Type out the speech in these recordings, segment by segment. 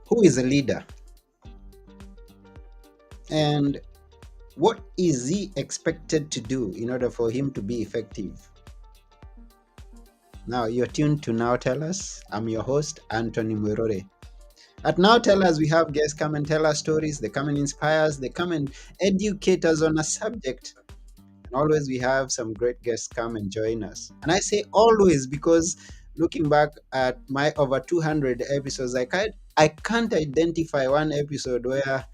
Who is a leader? And what is he expected to do in order for him to be effective? Now, you're tuned to Now Tell Us. I'm your host, Anthony Muirore. At Now Tell Us, we have guests come and tell us stories. They come and inspire us. They come and educate us on a subject. And always we have some great guests come and join us. And I say always because looking back at my over 200 episodes, I can't identify one episode where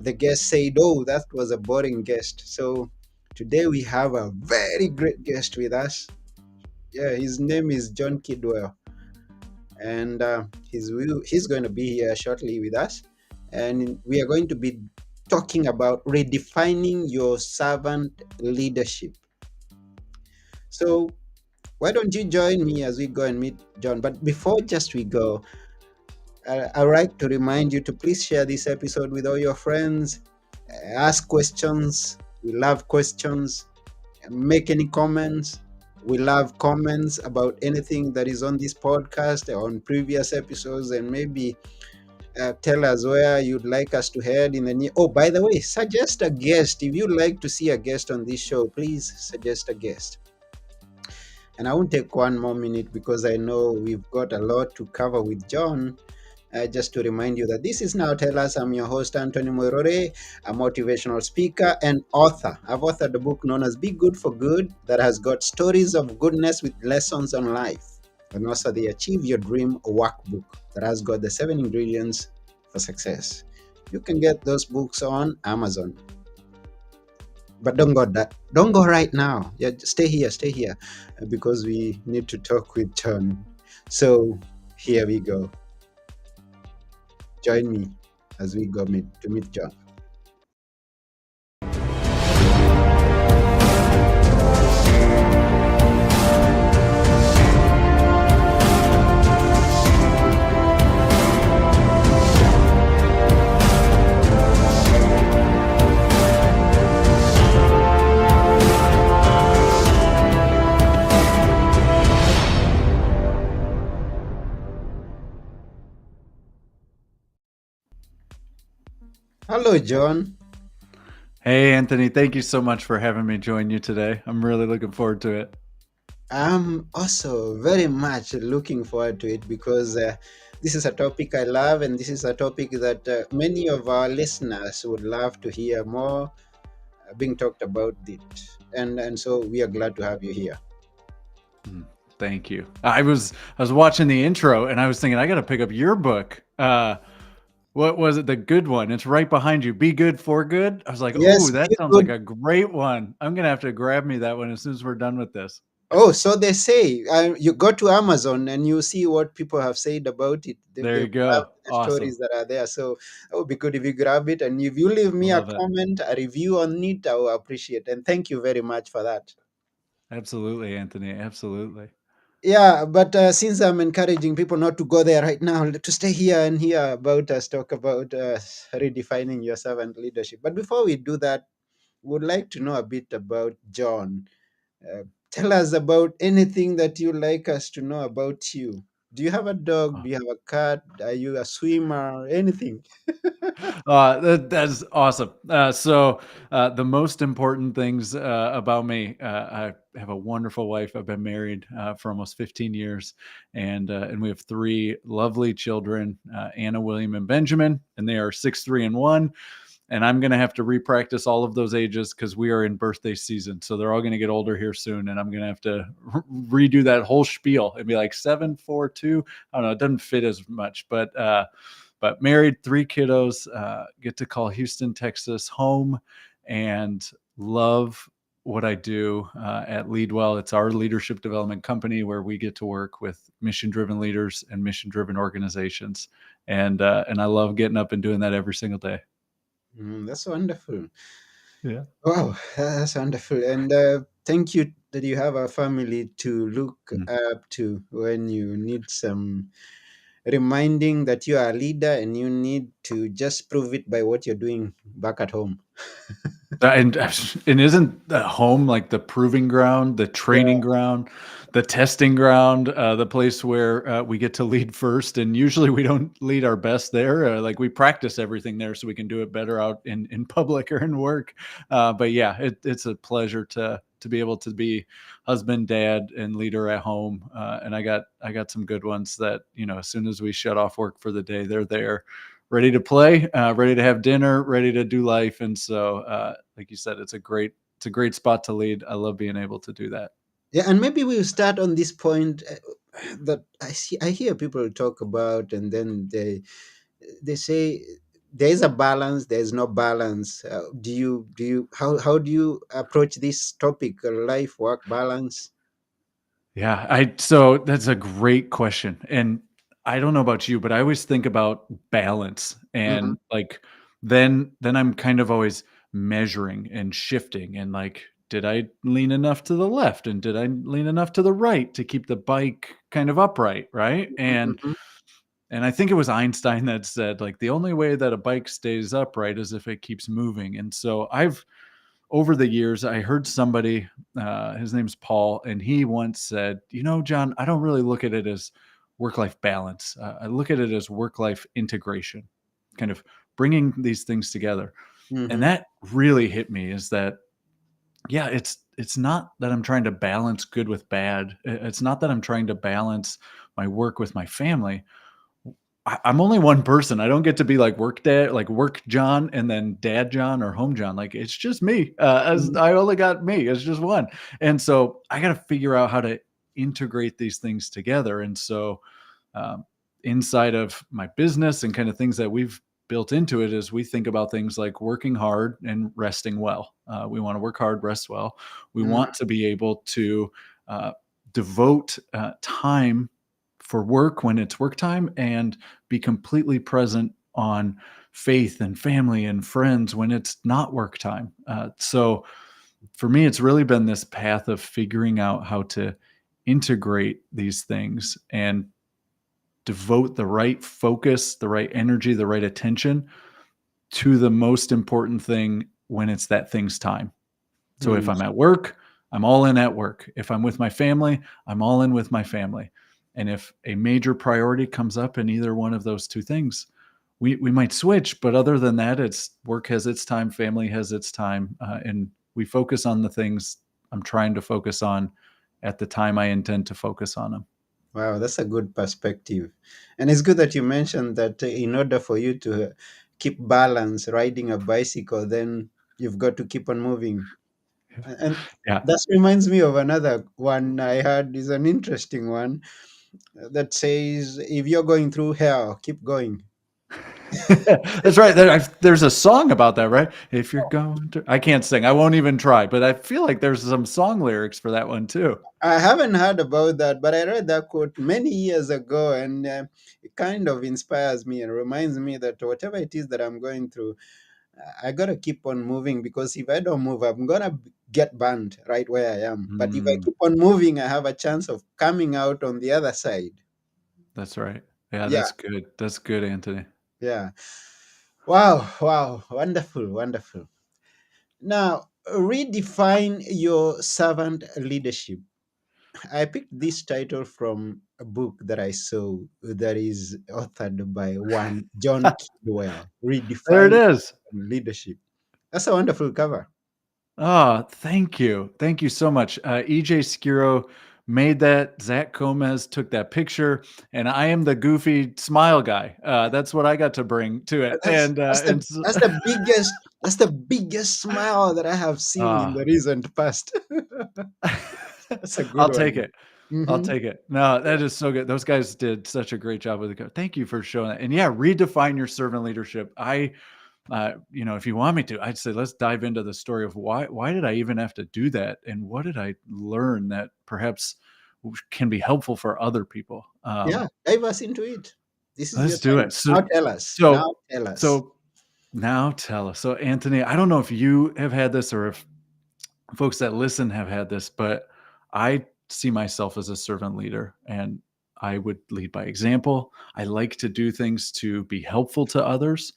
the guest said, "Oh, that was a boring guest." So today we have a very great guest with us. Yeah, his name is Jon Kidwell, and he's going to be here shortly with us, and we are going to be talking about redefining your servant leadership. So why don't you join me as we go and meet John? But before just we go, I'd like to remind you to please share this episode with all your friends. Ask questions. We love questions. Make any comments. We love comments about anything that is on this podcast or on previous episodes, and maybe tell us where you'd like us to head in the near. Oh, by the way, suggest a guest. If you'd like to see a guest on this show, please suggest a guest. And I won't take one more minute because I know we've got a lot to cover with John. Just to remind you that this is Now Tell Us. I'm your host, Anthony Moirore, a motivational speaker and author. I've authored a book known as Be Good for Good that has got stories of goodness with lessons on life. And also the Achieve Your Dream workbook that has got the 7 ingredients for success. You can get those books on Amazon. But don't go right now. Yeah, stay here, because we need to talk with John. So here we go. Join me as we go to meet John. Hello, John. Hey, Anthony, thank you so much for having me join you today. I'm really looking forward to it. I'm also very much looking forward to it because this is a topic I love, and this is a topic that many of our listeners would love to hear more being talked about it. And so we are glad to have you here. Mm, Thank you. I was watching the intro and I was thinking I got to pick up your book. What was it? The good one. It's right behind you. Be Good for Good. I was like, oh, Yes, that be sounds like good. a great one. I'm gonna have to grab me that one as soon as we're done with this. Oh, so they say you go to Amazon and you see what people have said about it. They There you love go. the Awesome. stories that are there. So that would be good if you grab it. And if you leave I me a love it. comment, a review on it, I will appreciate. And thank you very much for that. Absolutely, Anthony. Absolutely. Yeah, but since I'm encouraging people not to go there right now, to stay here and hear about us talk about redefining your servant leadership. But before we do that, would like to know a bit about John. Uh, Tell us about anything that you like us to know about you. Do you have a dog? Do you have a cat? Are you a swimmer? Anything? That's awesome. So the most important things about me, I have a wonderful wife. I've been married for almost 15 years, and we have three lovely children, Anna, William, and Benjamin, and they are 6, 3, and 1. And I'm going to have to repractice all of those ages because we are in birthday season. So they're all going to get older here soon, and I'm going to have to redo that whole spiel and be like 7, 4, 2. I don't know. It doesn't fit as much, but married, three kiddos, get to call Houston, Texas home, and love what I do at Leadwell. It's our leadership development company where we get to work with mission-driven leaders and mission-driven organizations, and I love getting up and doing that every single day. That's wonderful. Yeah. Wow, that's wonderful. And thank you that you have a family to look Mm. up to when you need some reminding that you are a leader and you need to just prove it by what you're doing back at home. And and isn't the home like the proving ground, the Yeah. training ground, the testing ground, the place where we get to lead first? And usually we don't lead our best there. Like we practice everything there so we can do it better out in public or in work. But yeah, it's a pleasure to be able to be husband, dad, and leader at home. And I got some good ones that as soon as we shut off work for the day, they're there ready to play, ready to have dinner, ready to do life. And so, like you said, it's a great spot to lead. I love being able to do that. Yeah, and maybe we'll start on this point that I hear people talk about, and then they say there is a balance, there is no balance. How do you approach this topic, life work balance? Yeah, so that's a great question. And I don't know about you, but I always think about balance Hmm. and like then I'm kind of always measuring and shifting and like did I lean enough to the left and did I lean enough to the right to keep the bike kind of upright, right? Hmm. And I think it was Einstein that said like the only way that a bike stays upright is if it keeps moving. And so I've over the years, I heard somebody, his name's Paul, and he once said, John, I don't really look at it as work life balance. I look at it as work life integration, kind of bringing these things together. And Hmm. that really hit me is that, yeah, it's not that I'm trying to balance good with bad. It's not that I'm trying to balance my work with my family. I'm only one person. I don't get to be like work dad, like work John, and then dad John or home John. Like it's just me. As I only got me. It's just one, and so I got to figure out how to integrate these things together. And so, um, inside of my business and kind of things that we've built into it is we think about things like working hard and resting well. We want to work hard, rest well. We Hmm. want to be able to uh, devote time for work when it's work time and be completely present on faith and family and friends when it's not work time. So for me, it's really been this path of figuring out how to integrate these things and devote the right focus, the right energy, the right attention to the most important thing when it's that thing's time. So if Hmm. I'm at work, I'm all in at work. If I'm with my family, I'm all in with my family. And if a major priority comes up in either one of those two things, we might switch. But other than that, it's work has its time, family has its time, and we focus on the things I'm trying to focus on at the time I intend to focus on them. Wow, that's a good perspective. And it's good that you mentioned that in order for you to keep balance riding a bicycle, then you've got to keep on moving. And Yeah, that reminds me of another one I heard is an interesting one that says if you're going through hell, keep going. that's right. There's a song about that, right? If you're going to, I can't sing. I won't even try. But I feel like there's some song lyrics for that one too. I haven't heard about that, but I read that quote many years ago, and it kind of inspires me and reminds me that whatever it is that I'm going through, I gotta keep on moving, because if I don't move, I'm gonna get burned right where I am. But if I Mm, keep on moving, I have a chance of coming out on the other side. that's right. Yeah, Yeah, that's good. That's good, Anthony. yeah. Wow, wow, wonderful, wonderful. Now, redefine your servant leadership. I picked this title from a book that I saw that is authored by one Jon Kidwell. There it Redefine is. leadership. That's a wonderful cover. Oh, thank you. Thank you so much. EJ Skiro made that. Zach Gomez took that picture, and I am the goofy smile guy. That's what I got to bring to it. That's And that's the that's the biggest smile that I have seen in ah, the recent past. That's a good I'll take one. it. I'll Hmm. take it. No, that is so good. Those guys did such a great job with it. Thank you for showing that. And yeah, redefine your servant leadership. If you want me to, I'd say let's dive into the story of why did I even have to do that, and what did I learn that perhaps can be helpful for other people. Yeah, dive us into it. This is your Let's do time. it. Now tell us. Now So, tell us. so now tell us. So, Anthony, I don't know if you have had this or if folks that listen have had this, but I see myself as a servant leader and I would lead by example. I like to do things to be helpful to others.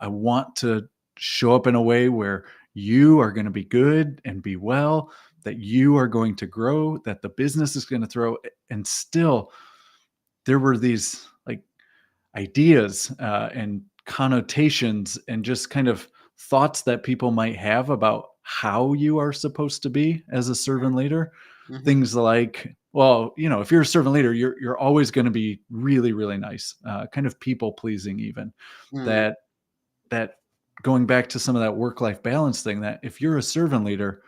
I want to show up in a way where you are going to be good and be well, that you are going to grow, that the business is going to throw. And still, there were these like ideas and connotations and just kind of thoughts that people might have about how you are supposed to be as a servant leader. Mm-hmm. Things like, well, if you're a servant leader, you're always going to be really, really nice, kind of people pleasing, even Mm-hmm. that going back to some of that work life balance thing, that if you're a servant leader,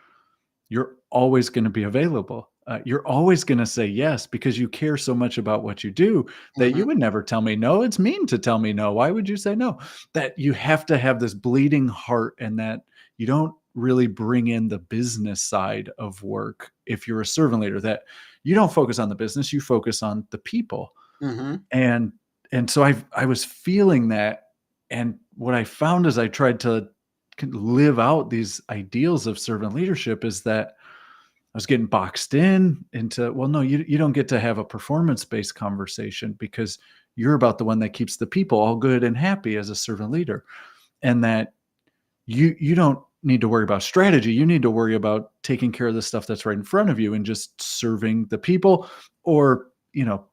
you're always going to be available. You're always going to say yes because you care so much about what you do that Mm-hmm. you would never tell me no. It's mean to tell me no. Why would you say no? That you have to have this bleeding heart, and that you don't really bring in the business side of work if you're a servant leader, that you don't focus on the business, you focus on the people. Mm-hmm. And so I was feeling that, and what I found as I tried to live out these ideals of servant leadership is that I was getting boxed in into, well, no, you don't get to have a performance-based conversation because you're about the one that keeps the people all good and happy as a servant leader. And that you don't need to worry about strategy. You need to worry about taking care of the stuff that's right in front of you and just serving the people. Or,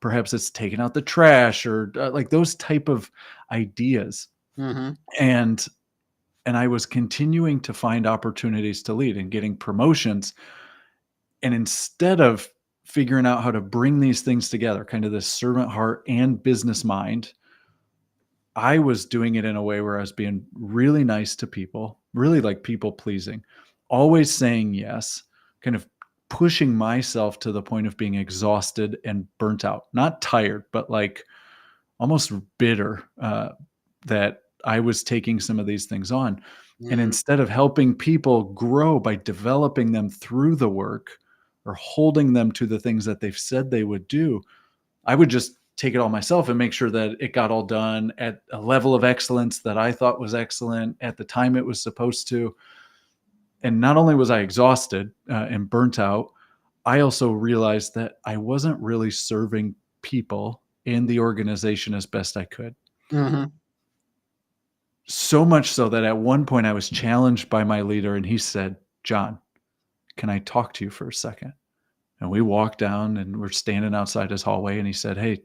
perhaps it's taking out the trash, or like those type of ideas. Mm-hmm. And I was continuing to find opportunities to lead and getting promotions. And instead of figuring out how to bring these things together, kind of this servant heart and business mind, I was doing it in a way where I was being really nice to people, really like people pleasing, always saying yes, kind of pushing myself to the point of being exhausted and burnt out, not tired, but like almost bitter, that I was taking some of these things on. And Mm-hmm. instead of helping people grow by developing them through the work or holding them to the things that they've said they would do, I would just take it all myself and make sure that it got all done at a level of excellence that I thought was excellent at the time it was supposed to. And not only was I exhausted and burnt out, I also realized that I wasn't really serving people in the organization as best I could. Mm-hmm. So much so that at one point I was challenged by my leader, and he said, "Jon, can I talk to you for a second?" And we walked down and we're standing outside his hallway, and he said, "Hey,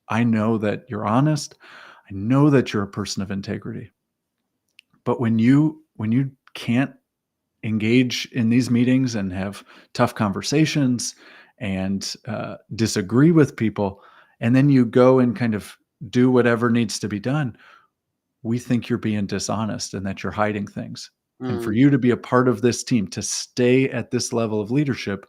I know that you're honest. I know that you're a person of integrity. But when you can't engage in these meetings and have tough conversations and disagree with people, and then you go and kind of do whatever needs to be done, we think you're being dishonest and that you're hiding things. And for Mm-hmm. you to be a part of this team, to stay at this level of leadership,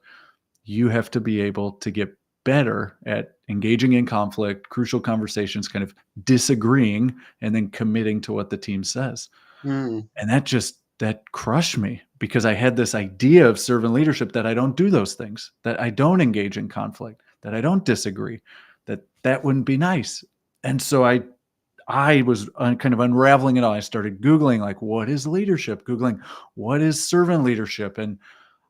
you have to be able to get better at engaging in conflict, crucial conversations, kind of disagreeing, and then committing to what the team says." Mm-hmm. And that crushed me because I had this idea of servant leadership, that I don't do those things, that I don't engage in conflict, that I don't disagree, that wouldn't be nice. And so I was kind of unraveling it all. I started Googling, like, what is leadership? Googling, what is servant leadership? And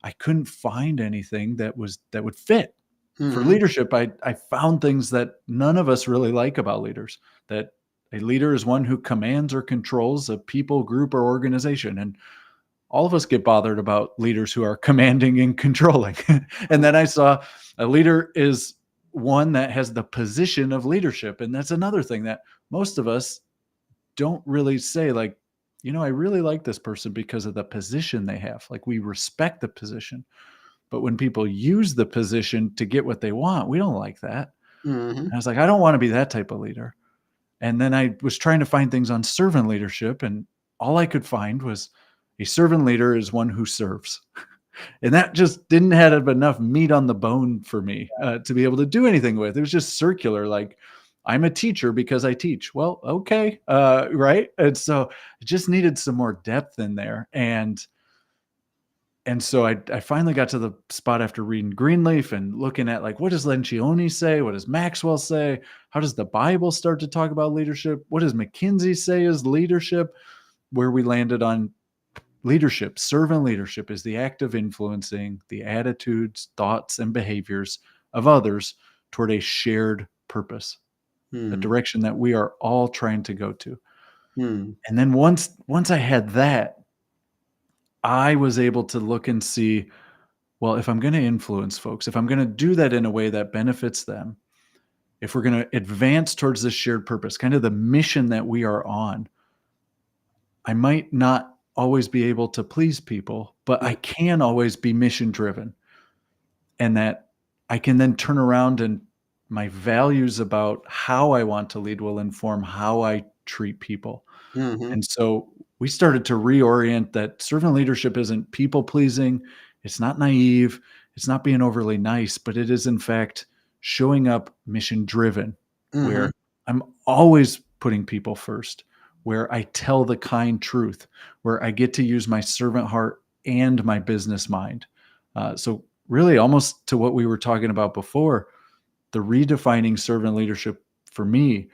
I couldn't find anything that would fit for Mm-hmm. leadership. I found things that none of us really like about leaders. That a leader is one who commands or controls a people, group, or organization. And all of us get bothered about leaders who are commanding and controlling. And then I saw a leader is one that has the position of leadership. And that's another thing that most of us don't really say, like, I really like this person because of the position they have. Like, we respect the position. But when people use the position to get what they want, we don't like that. Mm-hmm. And I was like, I don't want to be that type of leader. And then I was trying to find things on servant leadership, and all I could find was a servant leader is one who serves. And that just didn't have enough meat on the bone for me to be able to do anything with. It was just circular. Like, I'm a teacher because I teach. Well, okay, right. And so it just needed some more depth in there. And so I finally got to the spot after reading Greenleaf and looking at, like, what does Lencioni say? What does Maxwell say? How does the Bible start to talk about leadership? What does McKinsey say is leadership? Where we landed on leadership, servant leadership, is the act of influencing the attitudes, thoughts, and behaviors of others toward a shared purpose, a Mm-hmm. direction that we are all trying to go to. Mm-hmm. And then once I had that, I was able to look and see, well, if I'm going to influence folks, if I'm going to do that in a way that benefits them, if we're going to advance towards this shared purpose, kind of the mission that we are on, I might not always be able to please people, but I can always be mission driven. And that I can then turn around and my values about how I want to lead will inform how I treat people. Mm-hmm. And so we started to reorient that servant leadership isn't people pleasing, it's not naive, it's not being overly nice, but it is in fact showing up mission driven, Mm-hmm. where I'm always putting people first, where I tell the kind truth, where I get to use my servant heart and my business mind. So, really, almost to what we were talking about before, the redefining servant leadership for me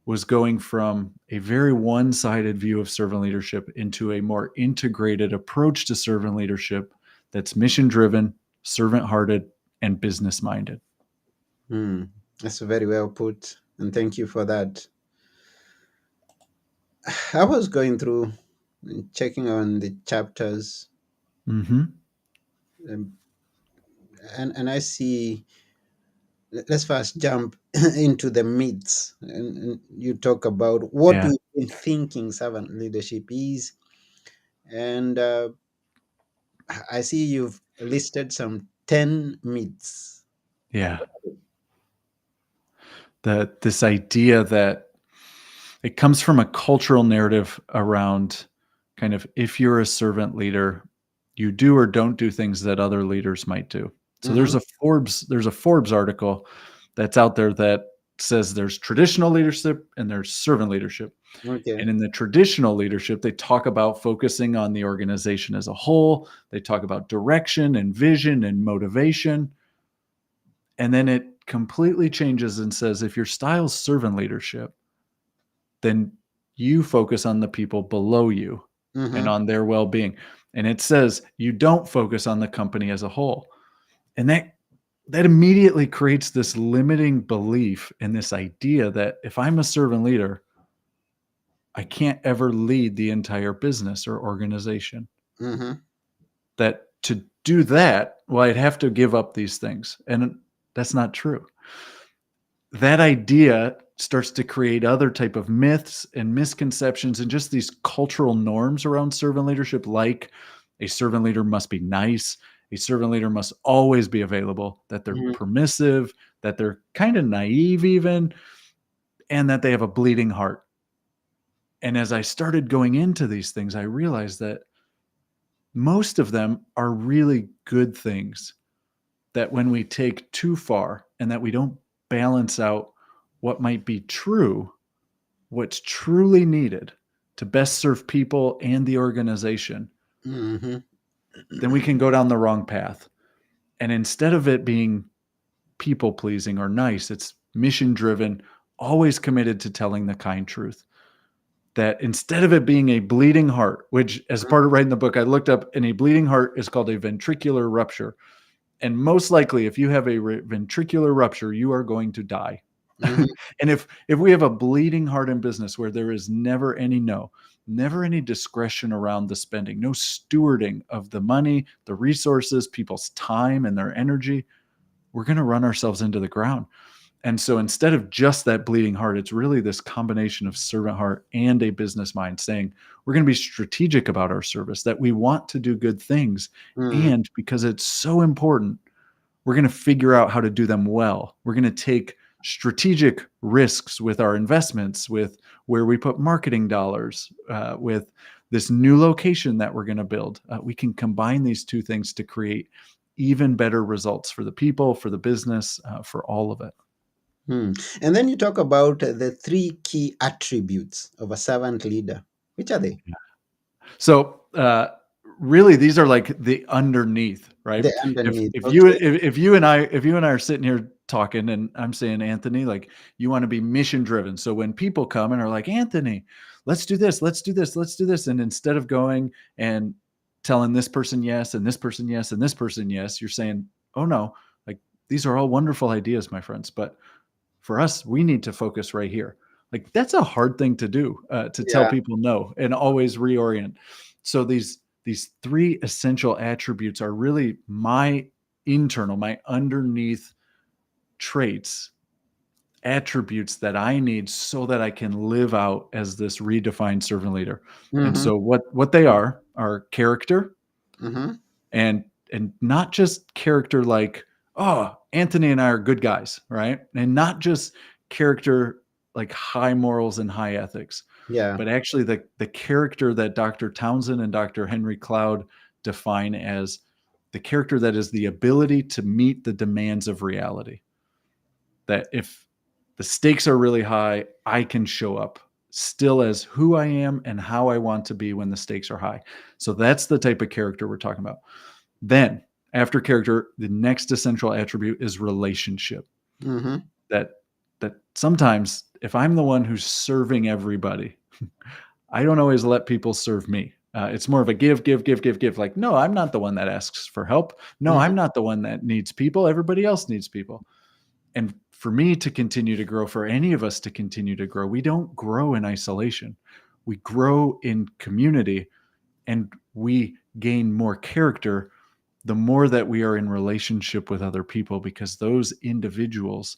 was going from a very one-sided view of servant leadership into a more integrated approach to servant leadership that's mission-driven, servant-hearted, and business-minded. Mm. That's very well put, and thank you for that. I was going through and checking on the chapters, Mm-hmm. um, and I see. Let's first jump into the myths, and you talk about what Yeah, we've been thinking servant leadership is, and I see you've listed some 10 myths. yeah. This idea that it comes from a cultural narrative around kind of if you're a servant leader, you do or don't do things that other leaders might do. So Mm-hmm. there's a Forbes article that's out there that says there's traditional leadership and there's servant leadership. Okay. And in the traditional leadership, they talk about focusing on the organization as a whole. They talk about direction and vision and motivation. And then it completely changes and says if your style is servant leadership, then you focus on the people below you and Mm-hmm. on their well-being. And it says you don't focus on the company as a whole. And that immediately creates this limiting belief and this idea that if I'm a servant leader, I can't ever lead the entire business or organization. Mm-hmm. That to do that, well, I'd have to give up these things. And that's not true. That idea starts to create other type of myths and misconceptions and just these cultural norms around servant leadership, like a servant leader must be nice, a servant leader must always be available, that they're Mm-hmm. permissive, that they're kind of naive even, and that they have a bleeding heart. And as I started going into these things, I realized that most of them are really good things that when we take too far and that we don't balance out what might be true, what's truly needed to best serve people and the organization, Mm-hmm. then we can go down the wrong path. And instead of it being people pleasing or nice, it's mission driven, always committed to telling the kind truth. That instead of it being a bleeding heart, which as part of writing the book, I looked up, and a bleeding heart is called a ventricular rupture. And most likely, if you have a ventricular rupture, you are going to die. Mm-hmm. And if we have a bleeding heart in business where there is never any no, never any discretion around the spending, no stewarding of the money, the resources, people's time and their energy, we're going to run ourselves into the ground. And so instead of just that bleeding heart, it's really this combination of servant heart and a business mind saying we're going to be strategic about our service, that we want to do good things. Mm-hmm. And because it's so important, we're going to figure out how to do them well. We're going to take strategic risks with our investments, with where we put marketing dollars, with this new location that we're going to build. We can combine these two things to create even better results for the people, for the business, for all of it. Hmm. And then you talk about the 3 key attributes of a servant leader. Which are they? So really, these are like the underneath, right? The underneath. If you Okay. if you and I are sitting here talking, and I'm saying, Anthony, like you want to be mission driven. So when people come and are like, Anthony, let's do this, let's do this, let's do this, and instead of going and telling this person yes and this person yes and this person yes, you're saying, oh no, like these are all wonderful ideas, my friends, but for us, we need to focus right here. Like that's a hard thing to do, to tell Yeah. people no and always reorient. So these these three essential attributes are really my my underneath traits, attributes that I need so that I can live out as this redefined servant leader. And Mm-hmm. so what they are character, Mm-hmm. and not just character like, oh, Anthony and I are good guys, right? And not just character like high morals and high ethics, Yeah. but actually the character that Dr. Townsend and Dr. Henry Cloud define as the character that is the ability to meet the demands of reality. That if the stakes are really high, I can show up still as who I am and how I want to be when the stakes are high. So that's the type of character we're talking about. Then, after character, the next essential attribute is relationship. Mm-hmm. That sometimes if I'm the one who's serving everybody, I don't always let people serve me. It's more of a give, give, give, give, give. Like, no, I'm not the one that asks for help. No, Mm-hmm. I'm not the one that needs people. Everybody else needs people. And for me to continue to grow, for any of us to continue to grow, we don't grow in isolation. We grow in community, and we gain more character the more that we are in relationship with other people, because those individuals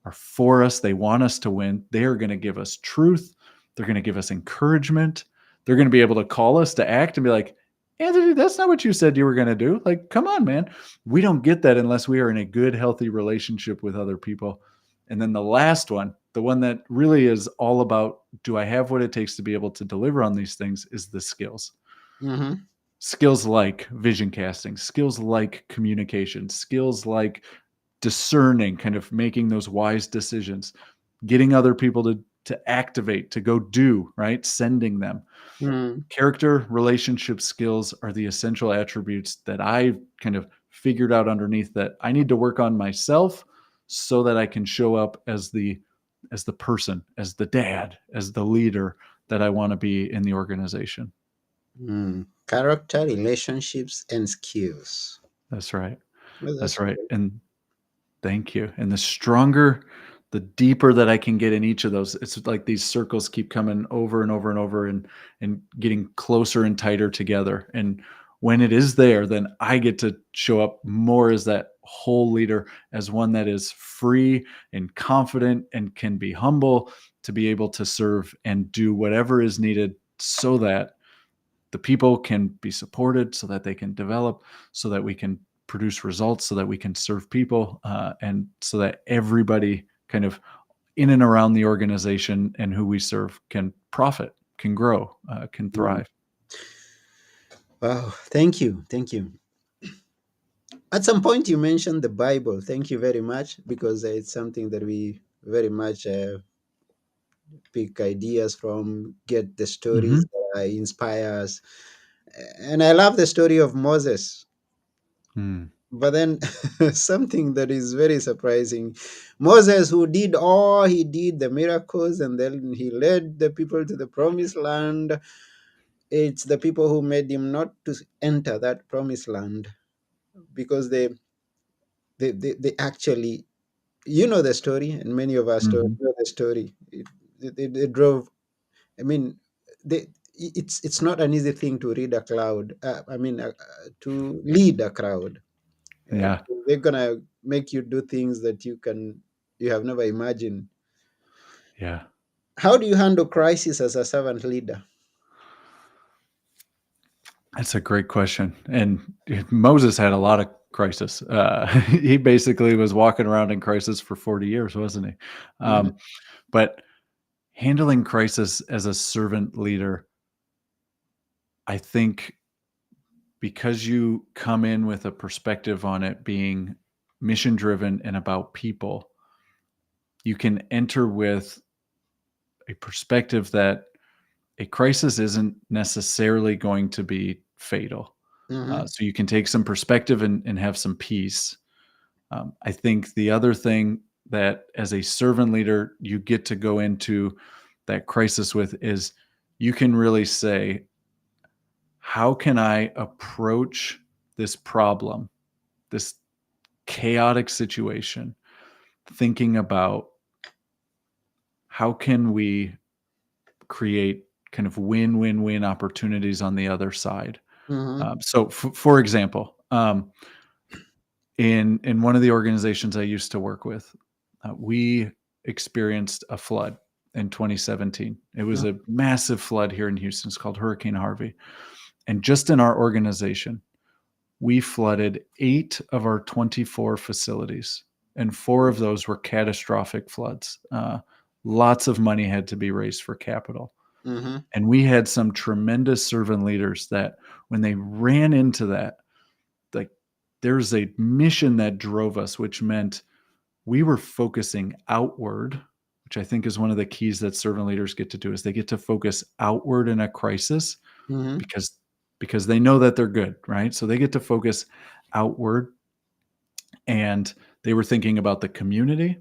are for us. They want us to win. They are going to give us truth. They're going to give us encouragement. They're going to be able to call us to act and be like, Anthony, that's not what you said you were going to do. Like, come on, man. We don't get that unless we are in a good, healthy relationship with other people. And then the last one, the one that really is all about, do I have what it takes to be able to deliver on these things, is the skills. Mm-hmm. Skills like vision casting, skills like communication, skills like discerning, kind of making those wise decisions, getting other people to activate, to go do, right? Sending them. Mm-hmm. Character, relationship skills are the essential attributes that I've kind of figured out underneath that I need to work on myself so that I can show up as the person, as the dad, as the leader that I want to be in the organization. Mm. Character, relationships, and skills. That's right. Well, That's that's right. great. And thank you. And the stronger, the deeper that I can get in each of those, it's like these circles keep coming over and over and over, and getting closer and tighter together. And when it is there, then I get to show up more as that whole leader, as one that is free and confident and can be humble to be able to serve and do whatever is needed so that the people can be supported, so that they can develop, so that we can produce results, so that we can serve people, and so that everybody kind of in and around the organization and who we serve can profit, can grow, can Mm. thrive. Wow. Thank you. Thank you. At some point, you mentioned the Bible. Thank you very much, because it's something that we very much pick ideas from, get the stories Hmm. that inspire us. And I love the story of Moses. Mm. But then something that is very surprising, Moses, who did all he did, the miracles, and then he led the people to the promised land. It's the people who made him not to enter that promised land, because they actually, you know the story, and many of us Hmm. know the story. They drove. I mean, it's not an easy thing to read a cloud. To lead a crowd. Uh, Yeah. they're gonna make you do things that you have never imagined. Yeah. How do you handle crisis as a servant leader? That's a great question. And Moses had a lot of crisis. He basically was walking around in crisis for 40 years, wasn't he? Hmm. But handling crisis as a servant leader, I think, because you come in with a perspective on it being mission driven and about people, you can enter with a perspective that a crisis isn't necessarily going to be fatal. Hmm. So you can take some perspective and have some peace. I think the other thing that as a servant leader, you get to go into that crisis with is, you can really say, how can I approach this problem, this chaotic situation, thinking about how can we create kind of win-win-win opportunities on the other side. Mm-hmm. So, for example, in one of the organizations I used to work with, we experienced a flood in 2017. It was a massive flood here in Houston. It's called Hurricane Harvey. And just in our organization, we flooded 8 of our 24 facilities, and 4 of those were catastrophic floods. Lots of money had to be raised for capital. Mm-hmm. And we had some tremendous servant leaders that when they ran into that, like there's a mission that drove us, which meant we were focusing outward, which I think is one of the keys that servant leaders get to do is they get to focus outward in a crisis Mm-hmm. because they know that they're good, right? So they get to focus outward, and they were thinking about the community.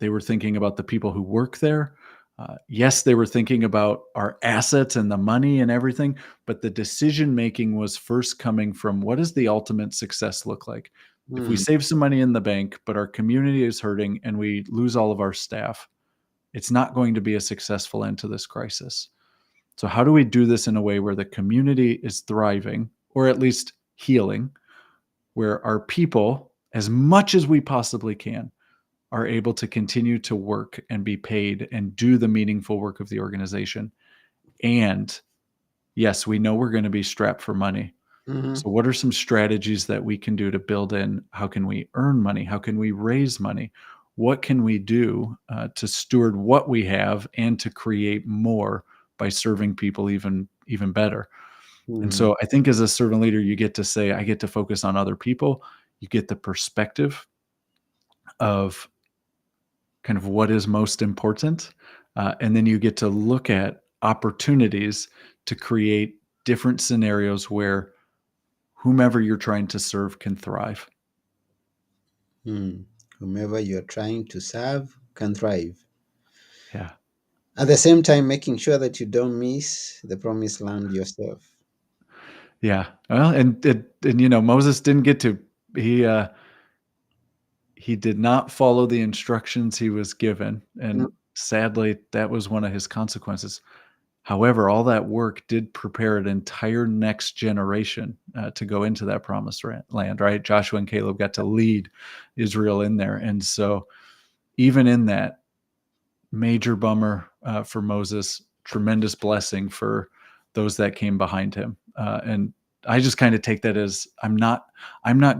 They were thinking about the people who work there. Yes, they were thinking about our assets and the money and everything, but the decision making was first coming from what does the ultimate success look like? If we Mm-hmm. save some money in the bank, but our community is hurting and we lose all of our staff, it's not going to be a successful end to this crisis. So, how do we do this in a way where the community is thriving or at least healing, where our people, as much as we possibly can, are able to continue to work and be paid and do the meaningful work of the organization? And yes, we know we're going to be strapped for money. Mm-hmm. So, what are some strategies that we can do to build in? How can we earn money? How can we raise money? What can we do to steward what we have and to create more by serving people even better? And Mm-hmm. so, I think as a servant leader, you get to say, I get to focus on other people. You get the perspective of kind of what is most important. And then you get to look at opportunities to create different scenarios where whomever you're trying to serve can thrive. Mm. Whomever you're trying to serve can thrive. Yeah. At the same time, making sure that you don't miss the promised land yourself. Yeah. Well, and Moses didn't get to he uh he did not follow the instructions he was given, Mm. and sadly that was one of his consequences. However, all that work did prepare an entire next generation to go into that promised land, right? Joshua and Caleb got to lead Israel in there. And so, even in that, major bummer for Moses, tremendous blessing for those that came behind him. And I just kind of take that as I'm not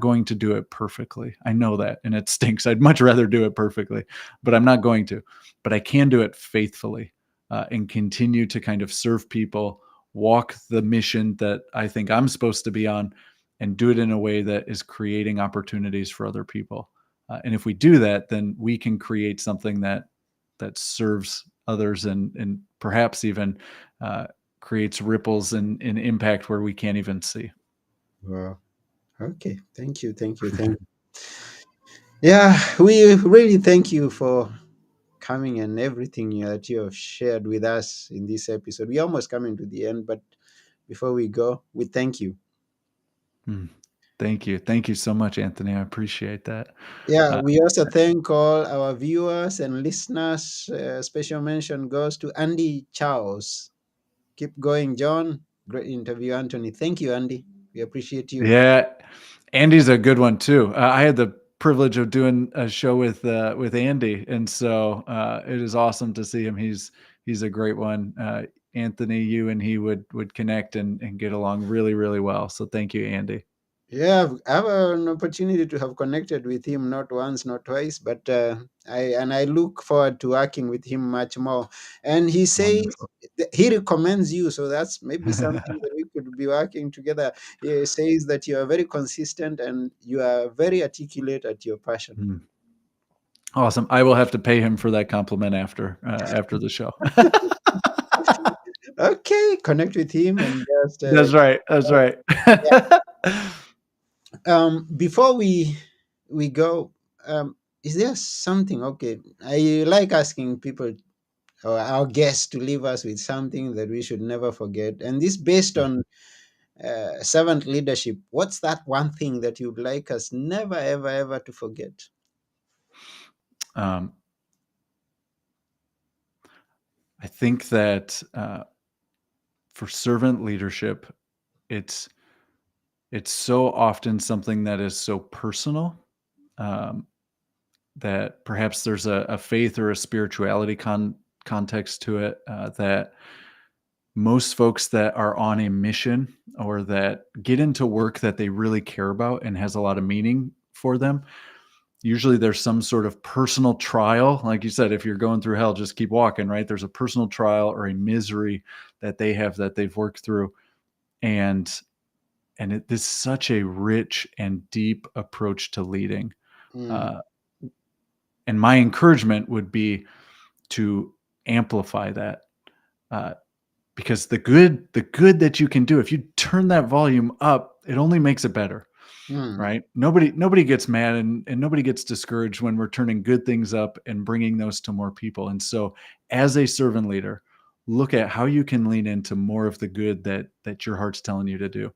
going to do it perfectly. I know that, and it stinks. I'd much rather do it perfectly, but I'm not going to. But I can do it faithfully and continue to kind of serve people, walk the mission that I think I'm supposed to be on, and do it in a way that is creating opportunities for other people. And if we do that, then we can create something that serves others and perhaps even uh, creates ripples and impact where we can't even see. Wow. Okay. Thank you. Thank you. Thank you. Yeah, we really thank you for coming and everything that you have shared with us in this episode. We're almost coming to the end, but before we go, we thank you. Mm. Thank you. Thank you so much, Anthony. I appreciate that. Yeah, Uh, we also thank all our viewers and listeners. Special mention goes to Andy Charles. Keep going, John. Great interview, Anthony. Thank you, Andy. We appreciate you. yeah, Andy's a good one too. I had the privilege of doing a show with Andy, and so it is awesome to see him. He's a great one. Anthony, you and he would connect and get along really really well. So thank you, Andy. Yeah, I have an opportunity to have connected with him not once, not twice, but I look forward to working with him much more. And he says Wonderful. he recommends you, so that's maybe something that we could be working together. He says that you are very consistent and you are very articulate at your passion. Hmm. Awesome. I will have to pay him for that compliment after the show. Okay, connect with him and just That's right. That's right. before we go. Is there something? Okay, I like asking people or our guests to leave us with something that we should never forget. And this based on servant leadership. What's that one thing that you'd like us never, ever, ever to forget? um, I think that for servant leadership, it's it's so often something that is so personal, um, that perhaps there's a faith or a spirituality context to it, that most folks that are on a mission or that get into work that they really care about and has a lot of meaning for them, usually there's some sort of personal trial. Like you said, if you're going through hell, just keep walking, right? There's a personal trial or a misery that they have that they've worked through. And this is such a rich and deep approach to leading. Mm, Uh, and my encouragement would be to amplify that, uh, because the good that you can do, if you turn that volume up, it only makes it better, mm, right? Nobody gets mad, and nobody gets discouraged when we're turning good things up and bringing those to more people. And so, as a servant leader, look at how you can lean into more of the good that your heart's telling you to do.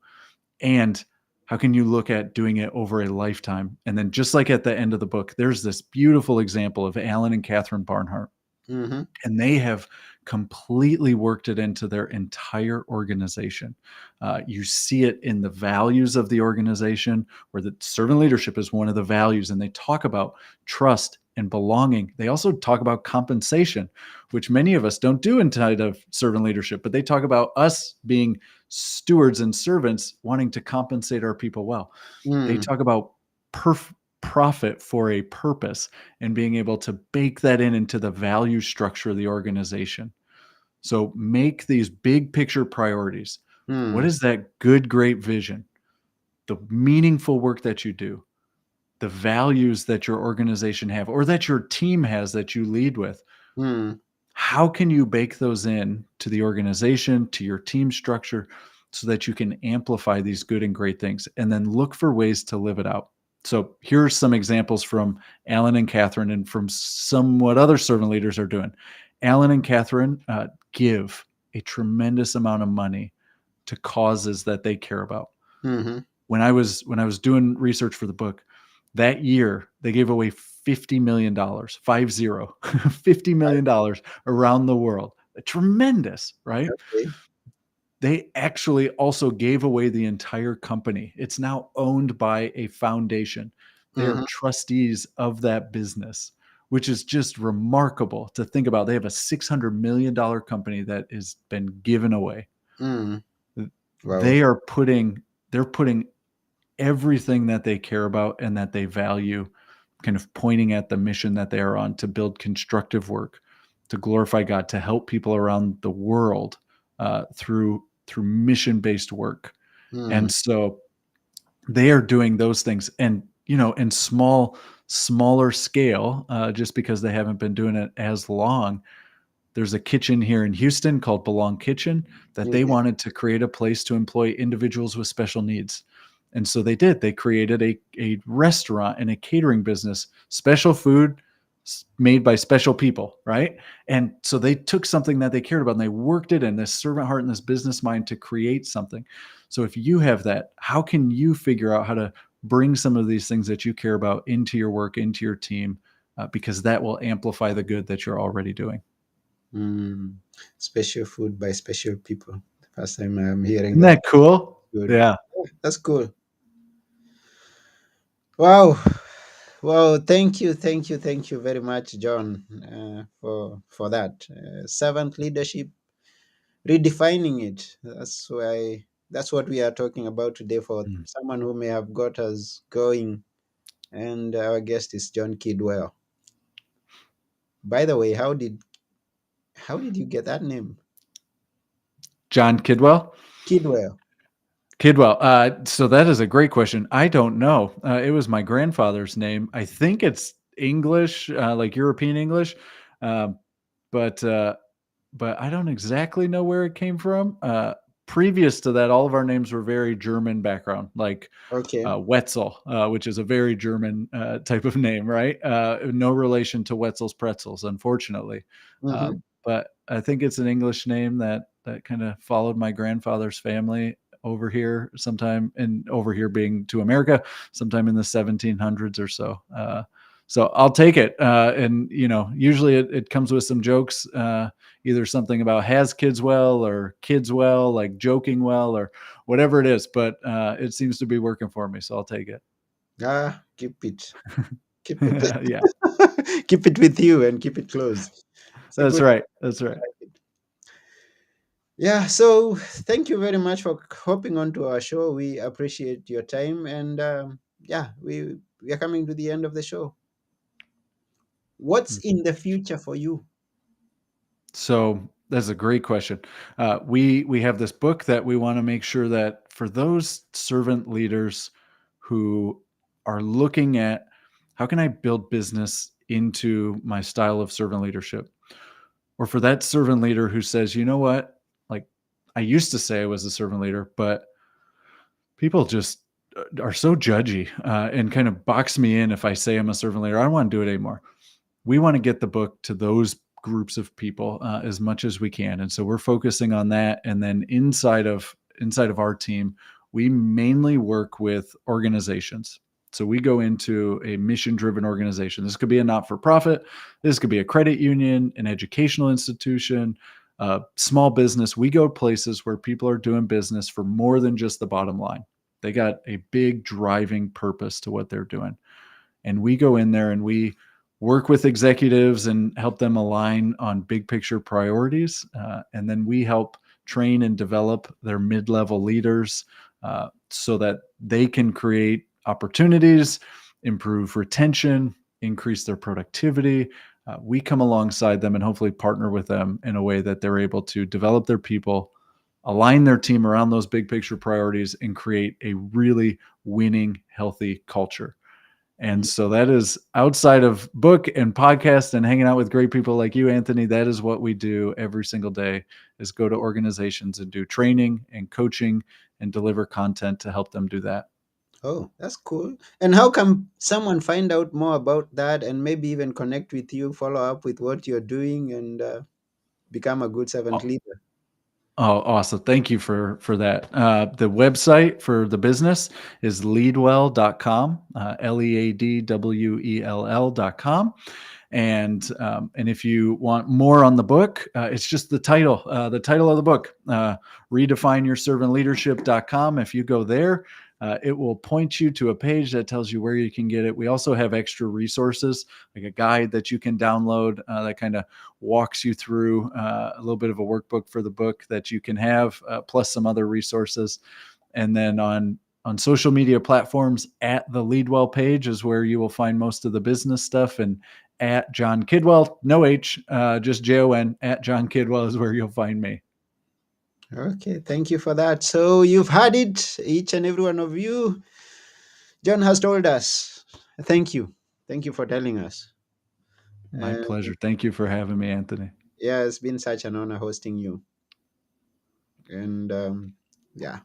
And how can you look at doing it over a lifetime? And then, just like at the end of the book, there's this beautiful example of Alan and Catherine Barnhart, mhm, and they have completely worked it into their entire organization. You see it in the values of the organization, where the servant leadership is one of the values, and they talk about trust and belonging. They also talk about compensation, which many of us don't do inside of servant leadership, but they talk about us being stewards and servants wanting to compensate our people well. They mm, talk about profit for a purpose and being able to bake that into the value structure of the organization. So make these big picture priorities. What mm, is that good, great vision? The meaningful work that you do, the values that your organization have or that your team has that you lead with. mm, How can you bake those in to the organization, to your team structure, so that you can amplify these good and great things and then look for ways to live it out? So here are some examples from Alan and Catherine and from some what other servant leaders are doing. Alan and Catherine give a tremendous amount of money to causes that they care about. mhm. When I was doing research for the book, that year they gave away $50 million, 50, $50 million around the world. Tremendous, right? Okay. They actually also gave away the entire company. It's now owned by a foundation. They are Mhm, trustees of that business, which is just remarkable to think about. They have a $600 million company that has been given away. mm. Wow. They are putting everything that they care about and that they value, kind of pointing at the mission that they are on to build constructive work, to glorify God, to help people around the world, through mission based work. Mm, And so they are doing those things, and in smaller scale, just because they haven't been doing it as long. There's a kitchen here in Houston called Belong Kitchen that they yeah. wanted to create a place to employ individuals with special needs. And so they did. They created a restaurant and a catering business, special food made by special people, right? And so they took something that they cared about and they worked it in this servant heart and this business mind to create something. So if you have that, how can you figure out how to bring some of these things that you care about into your work, into your team, because that will amplify the good that you're already doing. Mm. Special food by special people. The first time I'm hearing Isn't that. that cool? Good. Yeah. Yeah, that's cool. Wow. Wow. Thank you very much, John, for that. Servant leadership, redefining it. That's what we are talking about today for Mm. someone who may have got us going. And our guest is Jon Kidwell. By the way, how did you get that name? Jon Kidwell? Kidwell. Kidwell. So that is a great question. I don't know. It was my grandfather's name. I think it's English, like European English, um, but but I don't exactly know where it came from. Previous to that, all of our names were very German background, like Okay. Wetzel, which is a very German type of name, right? No relation to Wetzel's Pretzels, unfortunately. Mm-hmm. But I think it's an English name that kind of followed my grandfather's family over here sometime, and over here being to America sometime in the 1700s or so. So I'll take it. And usually it comes with some jokes, either something about has kids well or kids well, like joking well or whatever it is. But it seems to be working for me, so I'll take it. Ah, keep it, Yeah, keep it with you and keep it close. It's a that's good. right. That's right. Yeah. So thank you very much for hopping onto our show. We appreciate your time, and yeah, we are coming to the end of the show. What's Mhm. in the future for you? So that's a great question. We have this book that we want to make sure that for those servant leaders who are looking at how can I build business into my style of servant leadership, or for that servant leader who says, you know what, like I used to say I was a servant leader, but people just are so judgy and kind of box me in if I say I'm a servant leader. I don't want to do it anymore. We want to get the book to those groups of people as much as we can, and so we're focusing on that. And then inside of our team, we mainly work with organizations. So we go into a mission driven organization. This could be a not for profit, this could be a credit union, an educational institution, small business. We go places where people are doing business for more than just the bottom line. They got a big driving purpose to what they're doing, and we go in there and we work with executives and help them align on big picture priorities. And then we help train and develop their mid-level leaders so that they can create opportunities, improve retention, increase their productivity. We come alongside them and hopefully partner with them in a way that they're able to develop their people, align their team around those big picture priorities, and create a really winning, healthy culture. And so that is outside of book and podcast and hanging out with great people like you, Anthony. That is what we do every single day, is go to organizations and do training and coaching and deliver content to help them do that. Oh, that's cool. And how can someone find out more about that and maybe even connect with you, follow up with what you're doing, and become a good servant leader? Oh, awesome. Thank you for that. The website for the business is leadwell.com, leadwell.com. And if you want more on the book, it's just the title of the book, Redefine Your Servant Leadership.com. If you go there, it will point you to a page that tells you where you can get it. We also have extra resources, like a guide that you can download that kind of walks you through a little bit of a workbook for the book that you can have, plus some other resources. And then on social media platforms, at the Leadwell page is where you will find most of the business stuff. And at Jon Kidwell, no H, just Jon, at Jon Kidwell is where you'll find me. Okay, thank you for that. So you've had it, each and every one of you. John has told us. Thank you. Thank you for telling us. My And pleasure. Thank you for having me, Anthony. yeah, it's been such an honor hosting you. And yeah,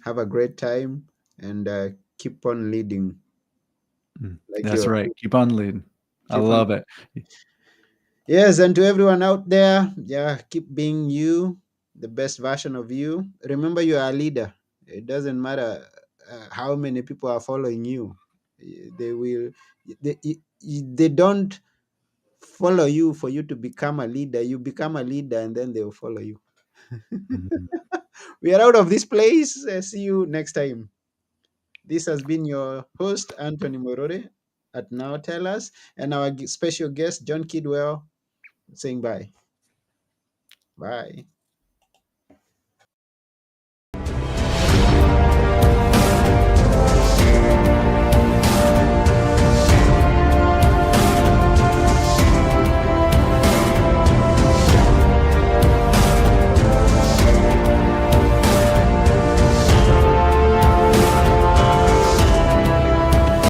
have a great time and keep on leading like That's you're. right. Keep on leading. I Keep on. love it. Yes, and to everyone out there, yeah, keep being you, the best version of you. Remember, you are a leader. It doesn't matter how many people are following you. They will. They don't follow you for you to become a leader. You become a leader, and then they will follow you. Mhm. We are out of this place. See you next time. This has been your host, Anthony Morore at Now Tell Us, and our special guest, Jon Kidwell, saying bye. Bye.